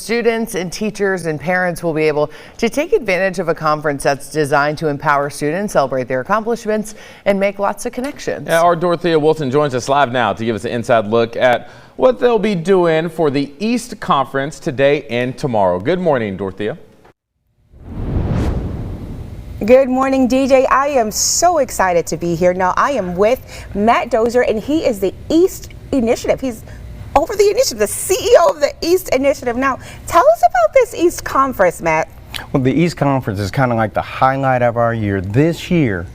students and teachers and parents will be able to take advantage of a conference that's designed to empower students, celebrate their accomplishments, and make lots of connections. Yeah, our Dorothea Wilson joins us live now to give us an inside look at what they'll be doing for the East Conference today and tomorrow. Good morning, Dorothea. Good morning, DJ. I am so excited to be here. Now, I am with Matt Dozier, and he is the East Initiative. He's over the initiative, the CEO of the East Initiative. Now, tell us about this East Conference, Matt. Well, the East Conference is kind of like the highlight of our year. This year,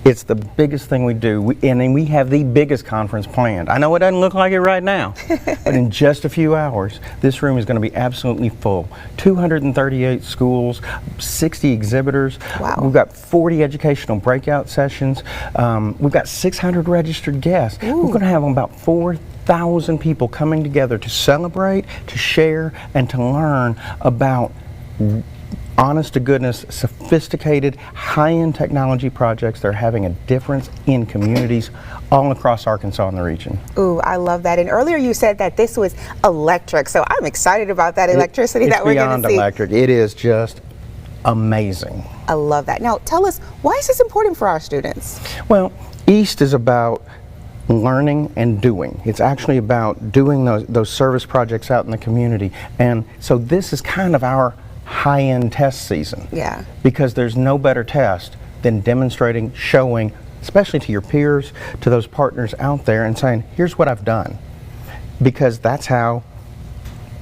it's the biggest thing we do, and we have the biggest conference planned. I know it doesn't look like it right now, but in just a few hours, this room is going to be absolutely full. 238 schools, 60 exhibitors. Wow. We've got 40 educational breakout sessions. We've got 600 registered guests. Ooh. We're going to have about 4,000 people coming together to celebrate, to share, and to learn about honest to goodness, sophisticated, high-end technology projects that are having a difference in communities all across Arkansas and the region. Ooh, I love that. And earlier you said that this was electric, so I'm excited about that electricity that we're going to see. It's beyond electric. It is just amazing. I love that. Now, tell us, why is this important for our students? Well, East is about learning and doing. It's actually about doing those service projects out in the community. And so this is kind of our high-end test season. Yeah. Because there's no better test than demonstrating, showing, especially to your peers, to those partners out there, and saying, here's what I've done. Because that's how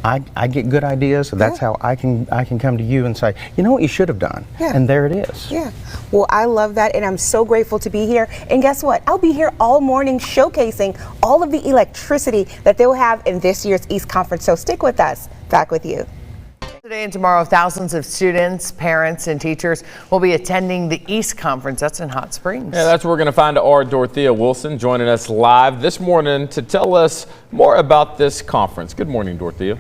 I get good ideas. That's how I can come to you and say, you know what you should have done. Yeah. And there it is. Yeah. Well, I love that, and I'm so grateful to be here. And guess what? I'll be here all morning showcasing all of the electricity that they'll have in this year's East Conference. So stick with us. Back with you. Today and tomorrow, thousands of students, parents, and teachers will be attending the East Conference. That's in Hot Springs. Yeah, that's where we're going to find our Dorothea Wilson joining us live this morning to tell us more about this conference. Good morning, Dorothea.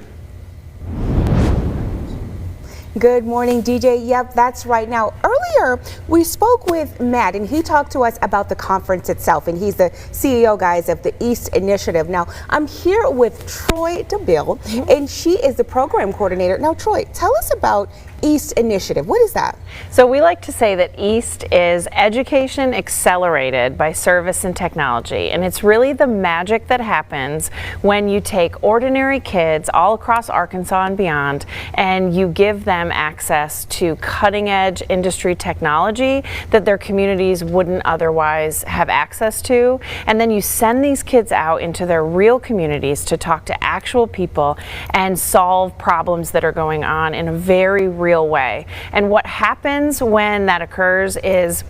Good morning, DJ. Yep, that's right. Now, earlier we spoke with Matt, and he talked to us about the conference itself, and he's the CEO, guys, of the East Initiative. Now, I'm here with Troy DeBill, and she is the program coordinator. Now, Troy, tell us about East Initiative. What is that? So we like to say that East is education accelerated by service and technology, and it's really the magic that happens when you take ordinary kids all across Arkansas and beyond, and you give them access to cutting-edge industry technology that their communities wouldn't otherwise have access to, and then you send these kids out into their real communities to talk to actual people and solve problems that are going on in a very real way. And what happens when that occurs is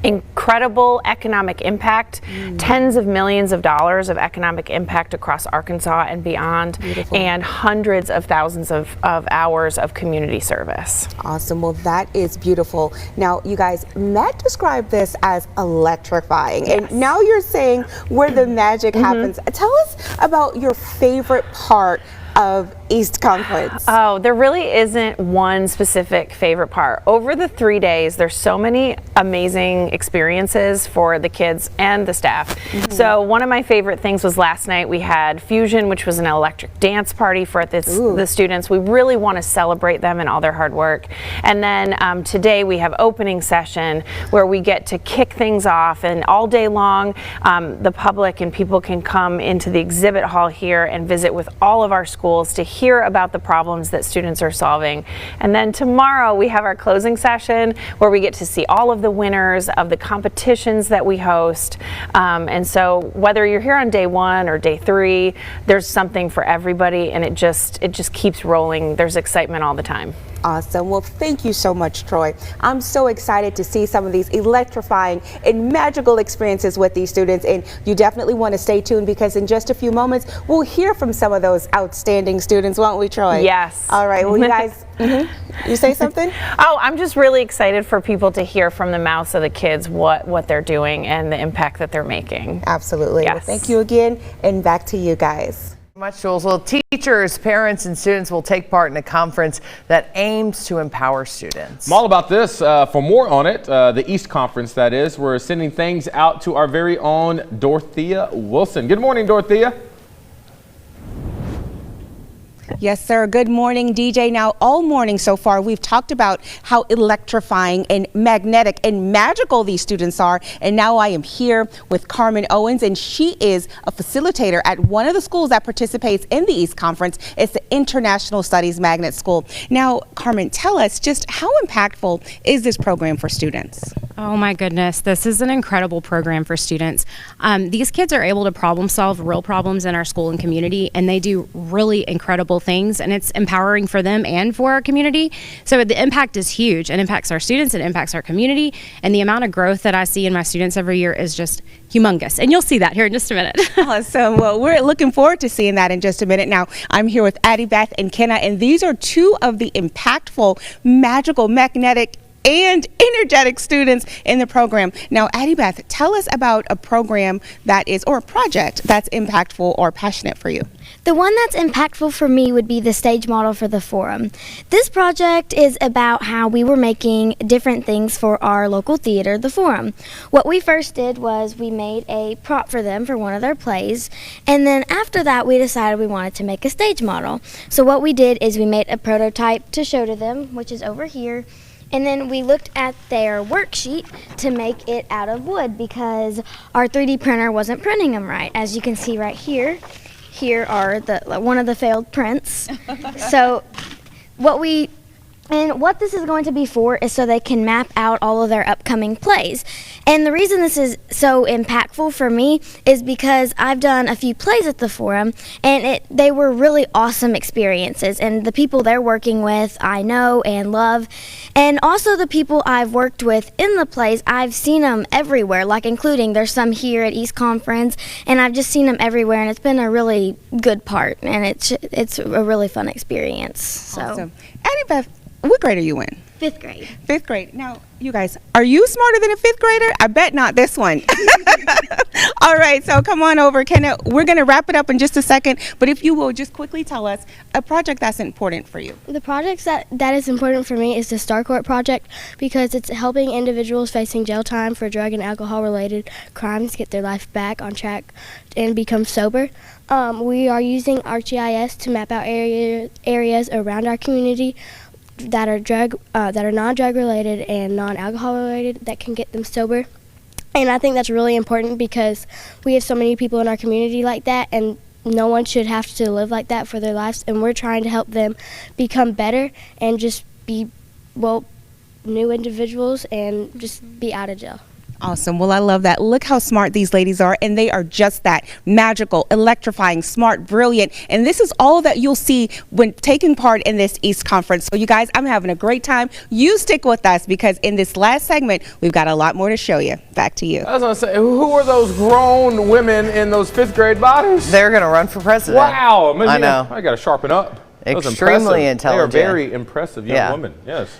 incredible economic impact, tens of millions of dollars of economic impact across Arkansas and beyond. Beautiful. And hundreds of thousands of hours of community service. Awesome. Well, that is beautiful. Now, you guys, Matt described this as electrifying, Yes. and now you're saying where the magic happens. Tell us about your favorite part of East Conference. Oh, there really isn't one specific favorite part. Over the 3 days, there's so many amazing experiences for the kids and the staff. So one of my favorite things was last night we had Fusion, which was an electric dance party for the students. We really want to celebrate them and all their hard work. And then today we have opening session where we get to kick things off, and all day long the public and people can come into the exhibit hall here and visit with all of our schools to hear about the problems that students are solving. And then tomorrow we have our closing session where we get to see all of the winners of the competitions that we host. And so whether you're here on day 1 or day 3, there's something for everybody, and it just keeps rolling. There's excitement all the time. Awesome. Well, thank you so much, Troy. I'm so excited to see some of these electrifying and magical experiences with these students, and you definitely want to stay tuned because in just a few moments we'll hear from some of those outstanding students, won't we, Troy? Yes. All right. Well, you guys, you say something? Oh, I'm just really excited for people to hear from the mouths of the kids what they're doing and the impact that they're making. Absolutely. Yes. Well, thank you again, and back to you guys. Much, Jules. Well, teachers, parents, and students will take part in a conference that aims to empower students. I'm all about this. For more on it, the East Conference, that is, we're sending things out to our very own Dorothea Wilson. Good morning, Dorothea. Yes, sir. Good morning, DJ. Now, all morning so far, we've talked about how electrifying and magnetic and magical these students are. And now I am here with Carmen Owens, and she is a facilitator at one of the schools that participates in the East Conference. It's the International Studies Magnet School. Now, Carmen, tell us just how impactful is this program for students? Oh my goodness, this is an incredible program for students. These kids are able to problem solve real problems in our school and community, and they do really incredible things, and it's empowering for them and for our community. So the impact is huge. It impacts our students, it impacts our community, and the amount of growth that I see in my students every year is just humongous. And you'll see that here in just a minute. Awesome. Well, we're looking forward to seeing that in just a minute. Now, I'm here with Addie Beth and Kenna, and these are two of the impactful, magical, magnetic, and energetic students in the program. Now, Addie Beth, tell us about a program that is, or a project that's impactful or passionate for you. The one that's impactful for me would be the stage model for the forum. This project is about how we were making different things for our local theater, the Forum. What we first did was we made a prop for them for one of their plays, and then after that we decided we wanted to make a stage model. So what we did is we made a prototype to show to them, which is over here. And then we looked at their worksheet to make it out of wood because our 3D printer wasn't printing them right. As you can see right here, here are one of the failed prints. So what this is going to be for is so they can map out all of their upcoming plays. And the reason this is so impactful for me is because I've done a few plays at the Forum, and they were really awesome experiences. And the people they're working with, I know and love. And also the people I've worked with in the plays, I've seen them everywhere, like including there's some here at East Conference, and I've just seen them everywhere, and it's been a really good part, and it's a really fun experience. So. Awesome. Addie Beth, what grade are you in? 5th grade. 5th grade. Now, you guys, are you smarter than a 5th grader? I bet not this one. All right, so come on over. Kenna, we're going to wrap it up in just a second, but if you will, just quickly tell us a project that's important for you. The project that is important for me is the Star Court project because it's helping individuals facing jail time for drug and alcohol-related crimes get their life back on track and become sober. We are using ArcGIS to map out areas around our community that are non-drug related and non-alcohol related that can get them sober. And I think that's really important because we have so many people in our community like that, and no one should have to live like that for their lives, and we're trying to help them become better and just be, new individuals and just be out of jail. Awesome. Well, I love that. Look how smart these ladies are, and they are just that magical, electrifying, smart, brilliant. And this is all that you'll see when taking part in this East Conference. So you guys, I'm having a great time. You stick with us because in this last segment, we've got a lot more to show you. Back to you. I was going to say, who are those grown women in those 5th grade bodies? They're going to run for president. Wow. I know. I got to sharpen up. Extremely intelligent. They are very impressive young women. Yes.